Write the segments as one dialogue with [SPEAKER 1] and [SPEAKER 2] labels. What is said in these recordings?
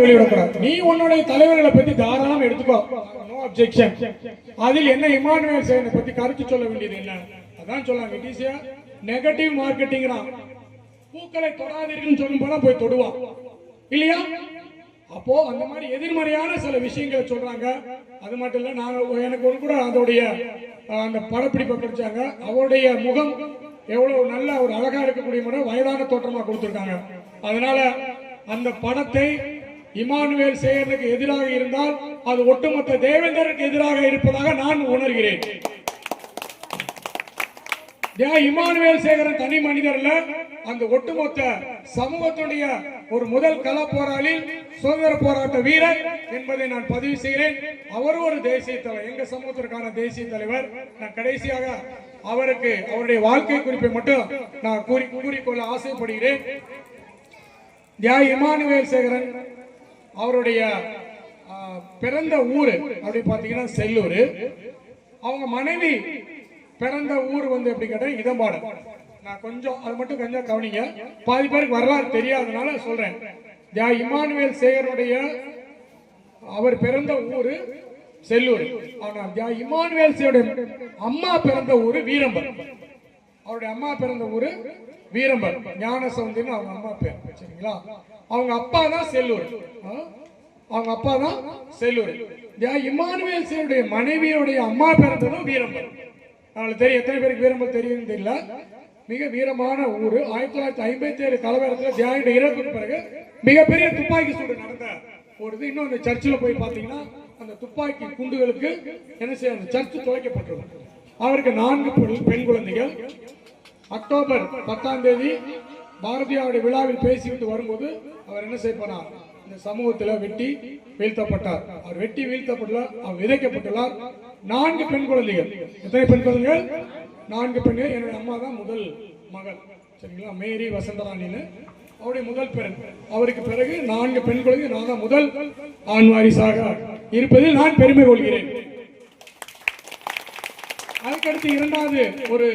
[SPEAKER 1] வெளியிடக்கூடாது. நீ உன்னுடைய தலைவர்களை பத்தி தாராளம் எடுத்துக்கோ, நோ அப்ஜெக்ஷன். அதில் என்ன இமானுவேல் சேகரனை பத்தி கருத்து சொல்ல வேண்டியது என்ன? அதான் சொல்லாங்க, இட் இஸ் நெகட்டிவ் மார்க்கெட்டிங். பூக்களை தொடாதீர்கள் சொல்லும் போல போய் தொடுவான் இல்லையா? அப்போ அந்த மாதிரி எதிர்மறையான சில விஷயங்களை சொல்றாங்க. அது மட்டும் இல்ல, நான் எனக்கு ஒரு கூட அதோடைய அந்த படப்பிடிப்பை கிடைச்சாங்க. அவருடைய முகம் எவ்வளவு நல்ல ஒரு அழகா இருக்கக்கூடிய முறை வயதான தோற்றமா கொடுத்திருக்காங்க. அதனால அந்த படத்தை இமானுவேல் சேகரனுக்கு எதிராக இருந்தால் அது ஒட்டுமொத்த தேவேந்தருக்கு எதிராக இருப்பதாக நான் உணர்கிறேன். இமானுவேல் சேகரன் தனி மனிதர்ல, அந்த ஒட்டுமொத்த சமூகத்துடைய ஒரு முதல் கள போராளி, சுதந்திர போராட்ட வீரர் என்பதை நான் பதிவு செய்கிறேன். அவர் ஒரு தேசிய தலைவர், எங்க சமூகத்திற்கான தேசிய தலைவர். நான் கடைசியாக அவருக்கு அவருடைய வாழ்க்கை குறிப்பை மட்டும் நான் கூறிக்கொள்ள ஆசைப்படுகிறேன். இமானுவேல் சேகரன் அவருடைய பிறந்த ஊரு அப்படி பாத்தீங்கன்னா செல்லூர். அவங்க மனைவி பிறந்த ஊர் வந்து எப்படி கேட்ட இதம்பாடு. நான் கொஞ்சம் அது மட்டும் கொஞ்சம் கவனிங்க, பாதி பேருக்கு வரலாறு தெரியாதனால சொல்றேன். இமானுவேல் சேகருடைய அவர் பிறந்த ஊரு செல்லூர். ஆனா இமானுவேல் சேகருடைய அம்மா பிறந்த ஊரு வீரம்பர். அவருடைய அம்மா பிறந்த ஊரு வீரம்பர், ஞான சௌந்தர்யம் அவங்க அம்மா பேர். சரிங்களா? அவங்க அப்பா தான் செல்லூர். அவங்க அப்பா தான் செல்லூர். இமானுவேல் சேகருடைய மனைவியுடைய அம்மா பிறந்ததும் வீரம்பர். அவங்களுக்கு தெரியும், எத்தனை பேருக்கு வீரம்பர் தெரியும் தெரியல. மிக வீரமான ஊரு. 1957 கலவரத்தில் தியாகியோட இறப்புக்கு பிறகு மிகப்பெரிய துப்பாக்கி சூடு நடந்த ஒரு இது. இன்னும் அந்த சர்ச்சில் போய் பார்த்தீங்கன்னா அந்த துப்பாக்கி குண்டுகளுக்கு என்ன செய்ய அந்த சர்ச்சு துளைக்கப்பட்டிருக்கும். அவருக்கு 4 பெண் குழந்தைகள். அக்டோபர் 10ஆம் தேதி பாரதியாருடைய விழாவில் பேசிவிட்டு வரும்போது அவர் என்ன செய்யப்பட்டார்? இந்த சமூகத்தில் வெட்டி வீழ்த்தப்பட்டார். அவர் வெட்டி வீழ்த்தப்பட்டுள்ளார், அவர் விதைக்கப்பட்டுள்ளார். 4 பெண் குழந்தைகள். எத்தனை பெண் குழந்தைகள்? 4 பெண்கள். என்னுடைய அம்மா தான் முதல் மகள். சரிங்களா? மேரி வசந்தராணின்னு அவருடைய முதல் பெண். அவருக்கு பிறகு 4 பெண் குழந்தைகள். நான் தான் முதல் ஆண் வாரிசாக இருப்பதில் நான் பெருமை கொள்கிறேன். அதுக்கடுத்து 2வது ஒரு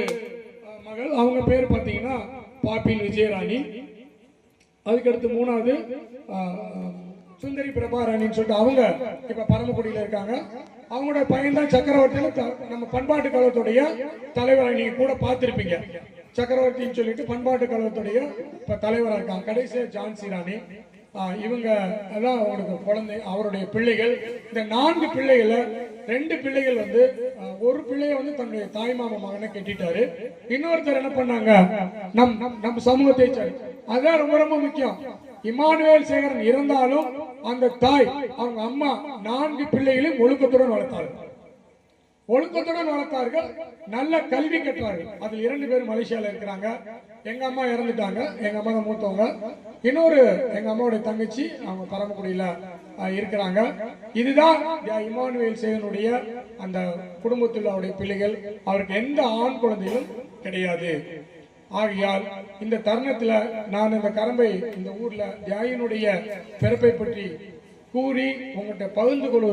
[SPEAKER 1] மகள், அவங்க பேர் பார்த்தீங்கன்னா பாப்பில் விஜயராணி. அதுக்கடுத்து 3வது சுந்தரி பிரபாராணின்னு சொல்லிட்டு அவங்க இப்ப பரமக்குடியில இருக்காங்க. அவங்களோட பையன் தான் சக்கரவர்த்தியில நம்ம பண்பாட்டு கழகத்துடைய தலைவராக நீங்க கூட பார்த்திருப்பீங்க. சக்கரவர்த்தின்னு சொல்லிட்டு பண்பாட்டு கழகத்துடைய இப்ப தலைவராக இருக்காங்க. கடைசியா ஜான்சி ராணி. இவங்க அதான் அவங்களுக்கு குழந்தை, அவருடைய பிள்ளைகள். இந்த 4 பிள்ளைகளை 2 பிள்ளைகள் வந்து ஒரு பிள்ளைய வந்து தன்னுடைய தாய்மாமா மகனை கட்டிட்டாரு. இன்னொருத்தர் என்ன பண்ணாங்க, நம்ம சமூகத்தை அதான் ரொம்ப ரொம்ப முக்கியம். இமானுவேல் சேகரன் இருந்தாலும் அந்த தாய் அவங்க அம்மா 4 பிள்ளைகளையும் ஒழுக்கத்துடன் வளர்த்தார்கள். ஒழுக்கத்துடன் வளர்த்தார்கள், நல்ல கல்வி கற்றார்கள். அதில் 2 பேர் மலேசியால இருக்கிறாங்க. எங்க அம்மா இறந்துட்டாங்க, எங்க அம்மா தான் மூத்தவங்க. இன்னொரு எங்க அம்மாவுடைய தங்கச்சி அவங்க பரமக்குடியில இருக்கிறாங்க. இதுதான் இமானுவேல் சேகரனுடைய அந்த குடும்பத்தில் அவருடைய பிள்ளைகள். அவருக்கு எந்த ஆண் குழந்தைகளும் கிடையாது. ஆகையால் இந்த தருணத்துல நான் இந்த கரம்பை இந்த ஊர்ல தியாகியினுடைய பிறப்பை பற்றி கூறி உங்கள்கிட்ட பகிர்ந்து கொள்வது